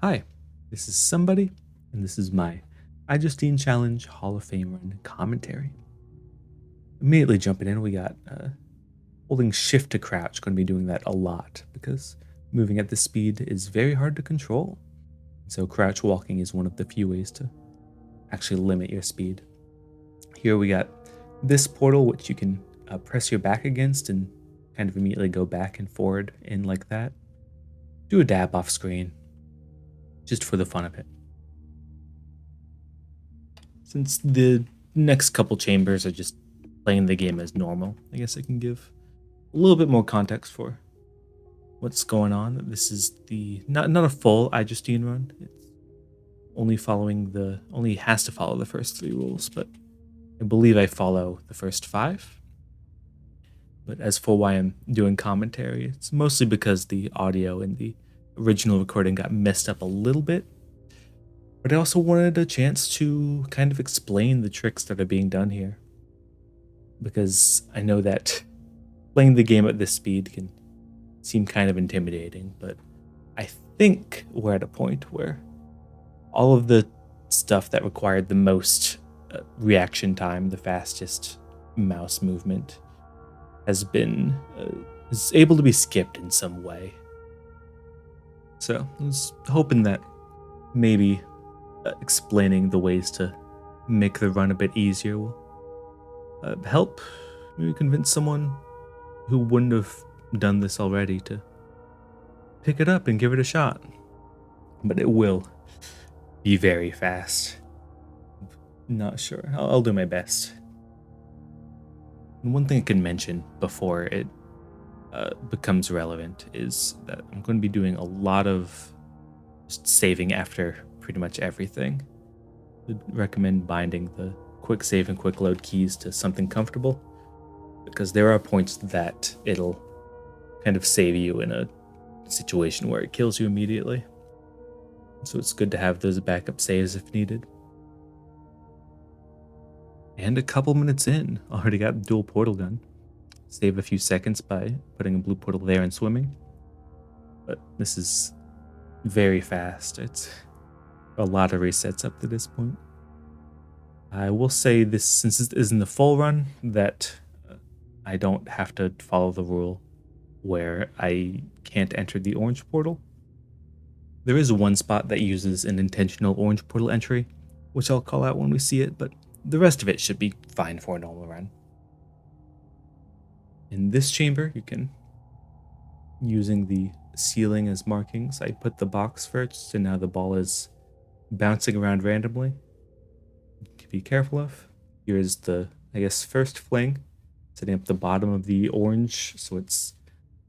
Hi, this is somebody, and this is my iJustine Challenge Hall of Fame run commentary. Immediately jumping in, we got holding shift to crouch, going to be doing that a lot because moving at this speed is very hard to control. So crouch walking is one of the few ways to actually limit your speed. Here we got this portal, which you can press your back against and kind of immediately go back and forward in like that. Do a dab off screen, just for the fun of it. Since the next couple chambers are just playing the game as normal, I guess I can give a little bit more context for what's going on. This is the not a full iJustine run. It's only has to follow the first 3 rules, but I believe I follow the first 5. But as for why I'm doing commentary, it's mostly because the audio in the original recording got messed up a little bit. But I also wanted a chance to kind of explain the tricks that are being done here. Because I know that playing the game at this speed can seem kind of intimidating, but I think we're at a point where all of the stuff that required the most reaction time, the fastest mouse movement, is able to be skipped in some way. So I was hoping that maybe explaining the ways to make the run a bit easier will help maybe convince someone who wouldn't have done this already to pick it up and give it a shot. But it will be very fast. Not sure. I'll do my best. And one thing I can mention before it becomes relevant is that I'm going to be doing a lot of just saving after pretty much everything. I'd recommend binding the quick save and quick load keys to something comfortable, because there are points that it'll kind of save you in a situation where it kills you immediately. So it's good to have those backup saves if needed. And a couple minutes in, already got the dual portal gun. Save a few seconds by putting a blue portal there and swimming. But this is very fast. It's a lot of resets up to this point. I will say this, since it isn't the full run, that I don't have to follow the rule where I can't enter the orange portal. There is one spot that uses an intentional orange portal entry, which I'll call out when we see it, but the rest of it should be fine for a normal run. In this chamber, you can, using the ceiling as markings, I put the box first, and now the ball is bouncing around randomly. To be careful of. Here's the, first fling, setting up the bottom of the orange so it's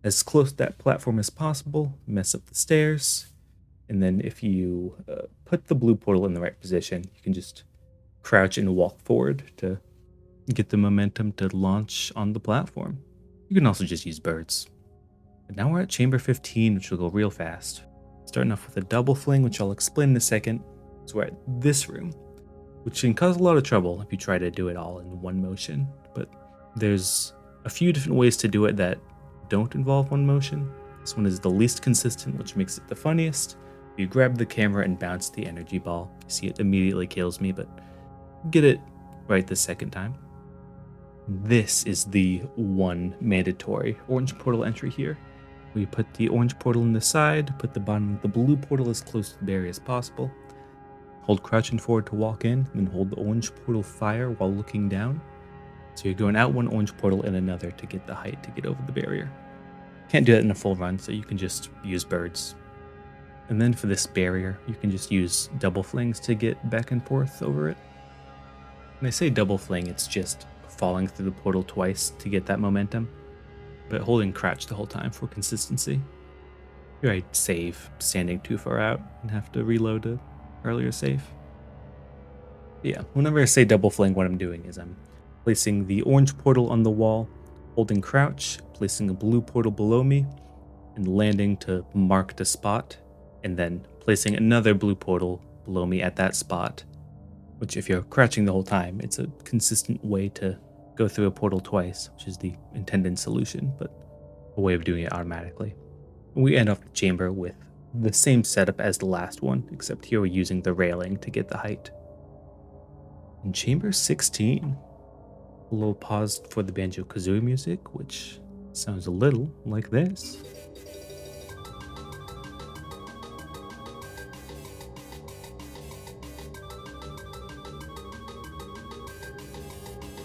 as close to that platform as possible, mess up the stairs, and then if you put the blue portal in the right position, you can just crouch and walk forward to get the momentum to launch on the platform. You can also just use birds. But now we're at chamber 15, which will go real fast. Starting off with a double fling, which I'll explain in a second. So we're at this room, which can cause a lot of trouble if you try to do it all in one motion. But there's a few different ways to do it that don't involve one motion. This one is the least consistent, which makes it the funniest. You grab the camera and bounce the energy ball. You see it immediately kills me, but get it right the second time. This is the one mandatory orange portal entry here. We put the orange portal in the side, put the bottom of the blue portal as close to the barrier as possible. Hold crouching forward to walk in, and then hold the orange portal fire while looking down. So you're going out one orange portal and another to get the height to get over the barrier. Can't do that in a full run, so you can just use birds. And then for this barrier, you can just use double flings to get back and forth over it. When I say double fling, it's just falling through the portal twice to get that momentum, but holding crouch the whole time for consistency. Here I'd save standing too far out and have to reload a earlier save. Yeah, whenever I say double fling, what I'm doing is I'm placing the orange portal on the wall, holding crouch, placing a blue portal below me, and landing to mark the spot, and then placing another blue portal below me at that spot, which if you're crouching the whole time, it's a consistent way to go through a portal twice, which is the intended solution, but a way of doing it automatically. We end off the chamber with the same setup as the last one, except here we're using the railing to get the height. In chamber 16, a little pause for the Banjo-Kazooie music, which sounds a little like this.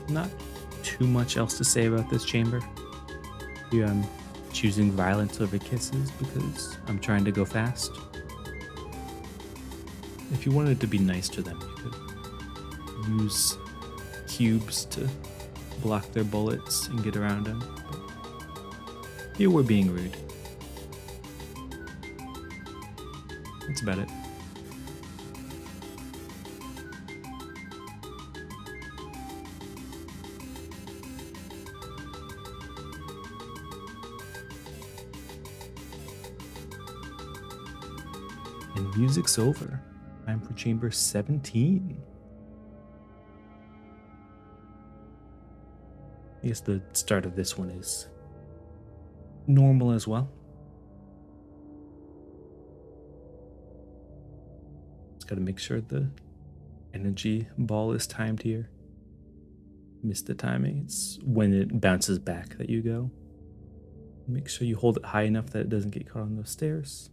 Not too much else to say about this chamber. Here I'm choosing violence over kisses because I'm trying to go fast. If you wanted to be nice to them, you could use cubes to block their bullets and get around them. But here we're being rude. That's about it. And music's over. Time for chamber 17. I guess the start of this one is normal as well. Just gotta make sure the energy ball is timed here. Missed the timing. It's when it bounces back that you go. Make sure you hold it high enough that it doesn't get caught on those stairs.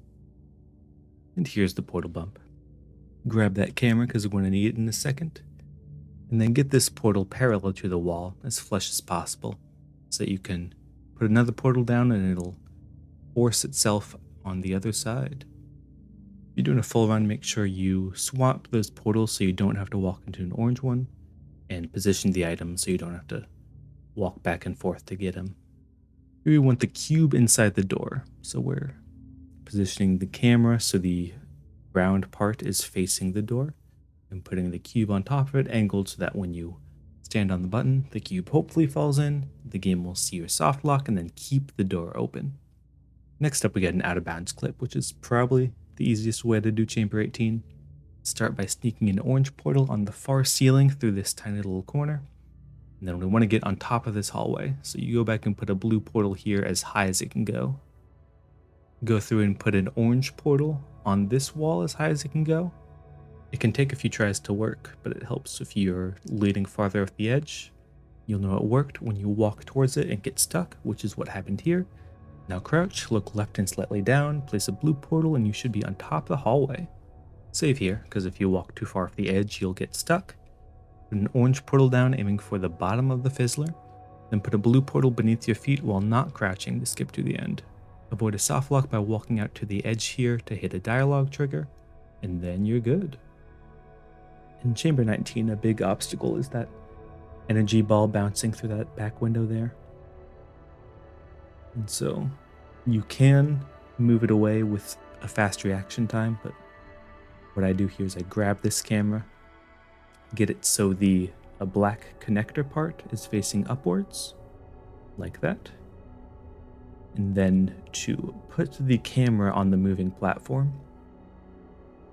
And here's the portal bump. Grab that camera because we're going to need it in a second. And then get this portal parallel to the wall as flush as possible so that you can put another portal down and it'll force itself on the other side. If you're doing a full run, make sure you swap those portals so you don't have to walk into an orange one, and position the items so you don't have to walk back and forth to get them. Here we want the cube inside the door, so we're positioning the camera so the round part is facing the door, and putting the cube on top of it angled so that when you stand on the button, the cube hopefully falls in, the game will see your soft lock and then keep the door open. Next up we get an out of bounds clip, which is probably the easiest way to do chamber 18. Start by sneaking an orange portal on the far ceiling through this tiny little corner. And then we want to get on top of this hallway, so you go back and put a blue portal here as high as it can go. Go through and put an orange portal on this wall as high as it can go. It can take a few tries to work, but it helps if you're leaning farther off the edge. You'll know it worked when you walk towards it and get stuck, which is what happened here. Now crouch, look left and slightly down, place a blue portal, and you should be on top of the hallway. Save here, because if you walk too far off the edge, you'll get stuck. Put an orange portal down, aiming for the bottom of the fizzler. Then put a blue portal beneath your feet while not crouching to skip to the end. Avoid a soft lock by walking out to the edge here to hit a dialogue trigger, and then you're good. In chamber 19, a big obstacle is that energy ball bouncing through that back window there. And so you can move it away with a fast reaction time, but what I do here is I grab this camera, get it so the black connector part is facing upwards, like that. And then to put the camera on the moving platform,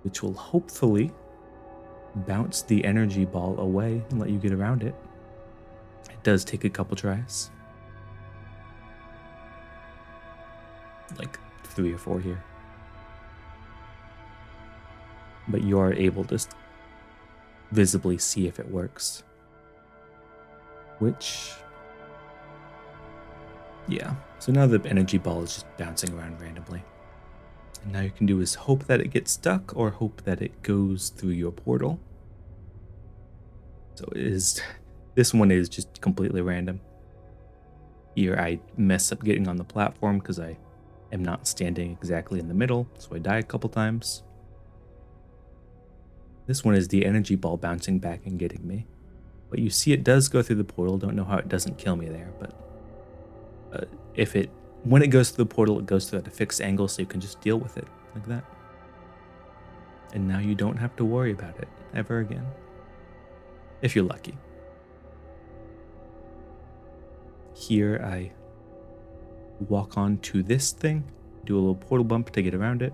which will hopefully bounce the energy ball away and let you get around it. It does take a couple tries. Like 3 or 4 here. But you are able to visibly see if it works. Which, yeah. So now the energy ball is just bouncing around randomly. And now you can do is hope that it gets stuck or hope that it goes through your portal. So this one is just completely random. Here I mess up getting on the platform because I am not standing exactly in the middle, so I die a couple times. This one is the energy ball bouncing back and getting me. But you see it does go through the portal, don't know how it doesn't kill me there, but when it goes through the portal, it goes through at a fixed angle, so you can just deal with it like that. And now you don't have to worry about it ever again. If you're lucky. Here I walk on to this thing, do a little portal bump to get around it.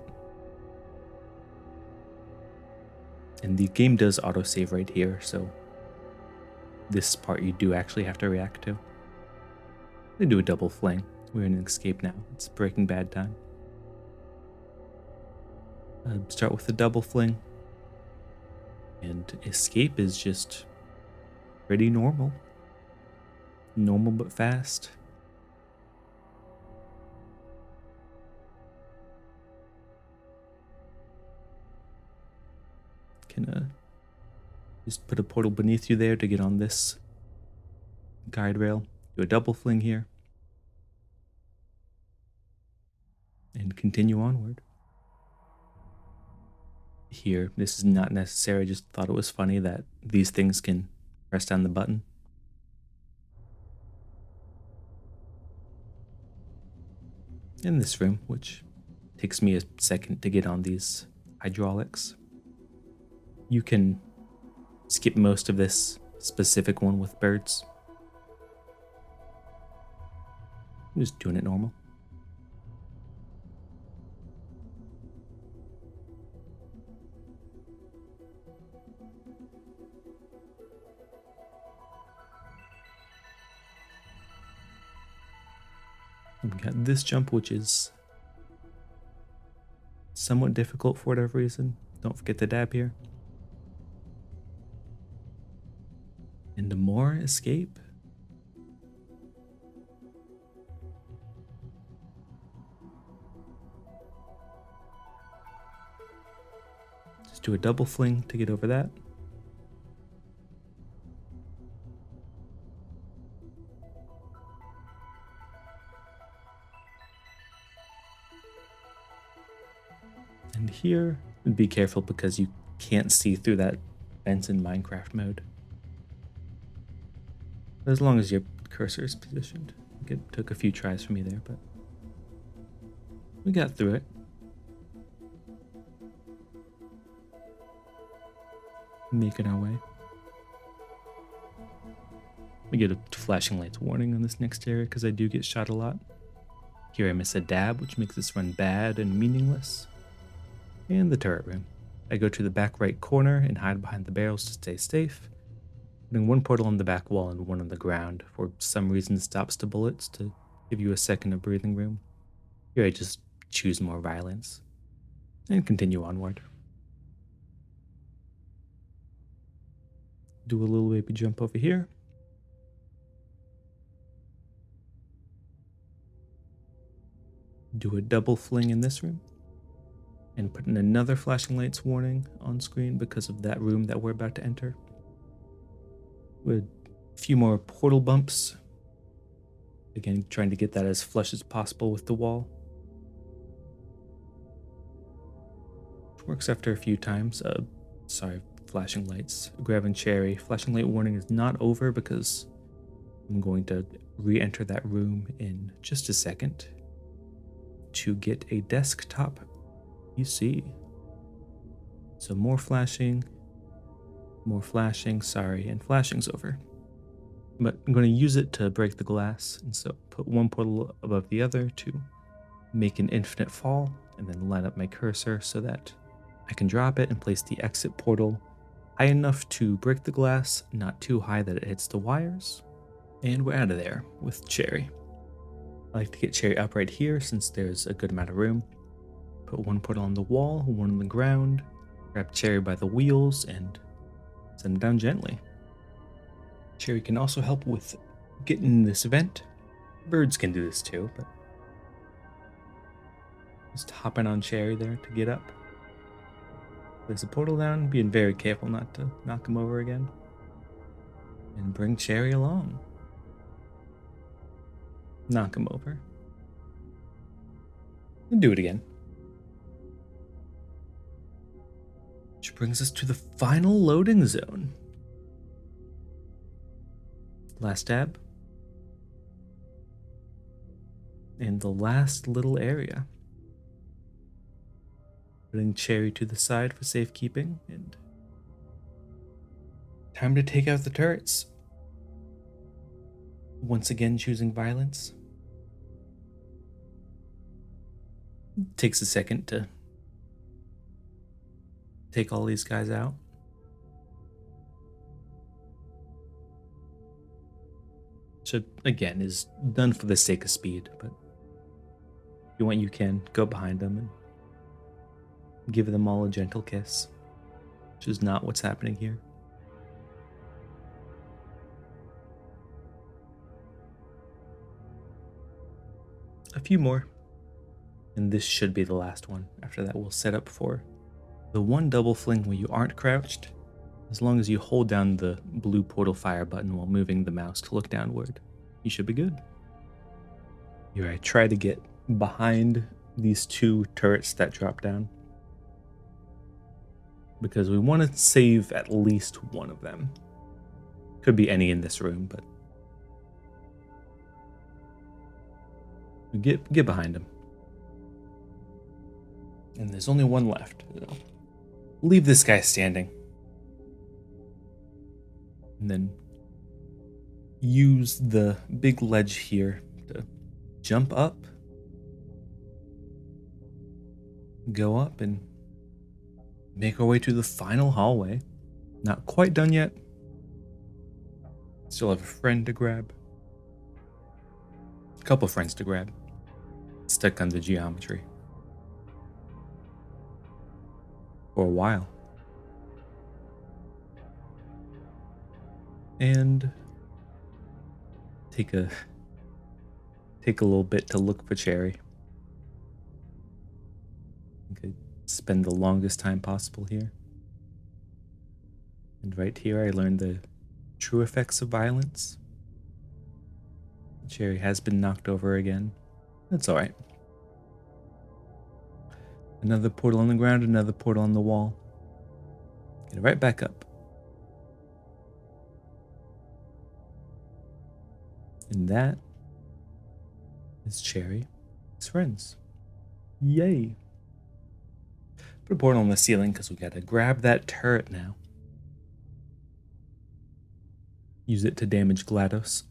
And the game does autosave right here, so this part you do actually have to react to. I'm gonna do a double fling. We're in an escape now. It's Breaking Bad time. Start with a double fling. And escape is just pretty normal. Normal but fast. Can just put a portal beneath you there to get on this guide rail. Do a double fling here. And continue onward. Here, this is not necessary. I just thought it was funny that these things can press down the button. In this room, which takes me a second to get on these hydraulics, you can skip most of this specific one with birds. I'm just doing it normal. We got this jump, which is somewhat difficult for whatever reason. Don't forget the dab here. And more escape. Just do a double fling to get over that. And here, be careful because you can't see through that fence in Minecraft mode. As long as your cursor is positioned. It took a few tries for me there, but we got through it. Making our way. We get a flashing lights warning on this next area because I do get shot a lot. Here I miss a dab, which makes this run bad and meaningless. And the turret room. I go to the back right corner and hide behind the barrels to stay safe, putting one portal on the back wall and one on the ground. For some reason stops the bullets to give you a second of breathing room. Here I just choose more violence and continue onward. Do a little baby jump over here. Do a double fling in this room. And put in another flashing lights warning on screen because of that room that we're about to enter. With a few more portal bumps. Again, trying to get that as flush as possible with the wall. Which works after a few times. Flashing lights. Grabbing cherry. Flashing light warning is not over because I'm going to re-enter that room in just a second to get a desktop PC. So more flashing, and flashing's over. But I'm going to use it to break the glass, and so put one portal above the other to make an infinite fall, and then line up my cursor so that I can drop it and place the exit portal high enough to break the glass, not too high that it hits the wires. And we're out of there with Cherry. I like to get Cherry up right here since there's a good amount of room. Put one portal on the wall, one on the ground, grab Cherry by the wheels, and send it down gently. Cherry can also help with getting in this vent. Birds can do this too, but just hopping on Cherry there to get up. Place a portal down, being very careful not to knock him over again. And bring Cherry along. Knock him over. And do it again. Which brings us to the final loading zone. Last tab. And the last little area. Putting Cherry to the side for safekeeping, and time to take out the turrets. Once again choosing violence. It takes a second to take all these guys out. Which again is done for the sake of speed, but if you want, you can go behind them and give them all a gentle kiss, which is not what's happening here. A few more, and this should be the last one. After that, we'll set up for the one double fling where you aren't crouched, as long as you hold down the blue portal fire button while moving the mouse to look downward. You should be good. Here I try to get behind these two turrets that drop down, because we want to save at least one of them. Could be any in this room, but get behind him. And there's only one left. Leave this guy standing. And then use the big ledge here to jump up, go up, and make our way to the final hallway. Not quite done yet. Still have a friend to grab. A couple friends to grab. Stuck on the geometry. For a while. And take a little bit to look for Cherry. Okay, spend the longest time possible here. And right here I learned the true effects of violence. Cherry has been knocked over again. That's alright. Another portal on the ground, another portal on the wall. Get right back up. And that is Cherry, his friends. Yay. Put a portal on the ceiling because we gotta grab that turret now. Use it to damage GLaDOS.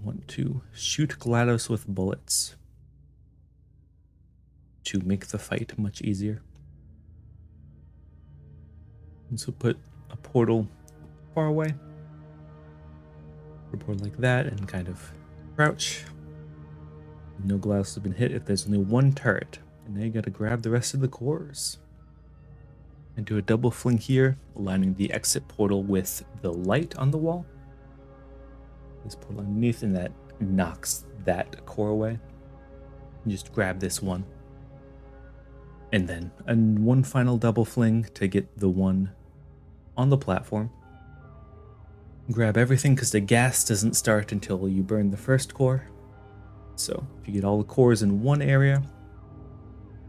Want to shoot GLaDOS with bullets to make the fight much easier. And so put a portal far away. Put a portal like that and kind of crouch. No GLaDOS has been hit if there's only one turret. And now you gotta grab the rest of the cores. And do a double fling here, aligning the exit portal with the light on the wall. This portal underneath, and that knocks that core away. And just grab this one. And then one final double fling to get the one on the platform. Grab everything because the gas doesn't start until you burn the first core. So if you get all the cores in one area,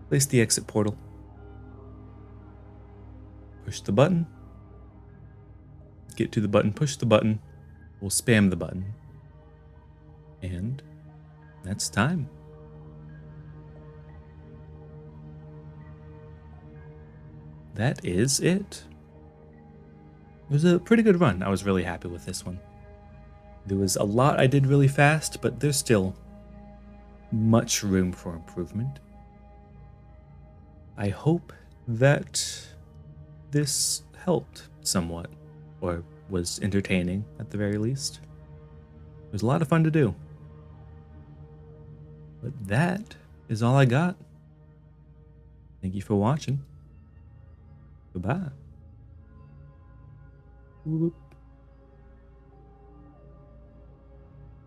place the exit portal. Push the button. Get to the button, push the button. We'll spam the button. And that's time. That is it. It was a pretty good run. I was really happy with this one. There was a lot I did really fast, but there's still much room for improvement. I hope that this helped somewhat, or was entertaining at the very least. It was a lot of fun to do. But that is all I got. Thank you for watching. Goodbye. Whoop.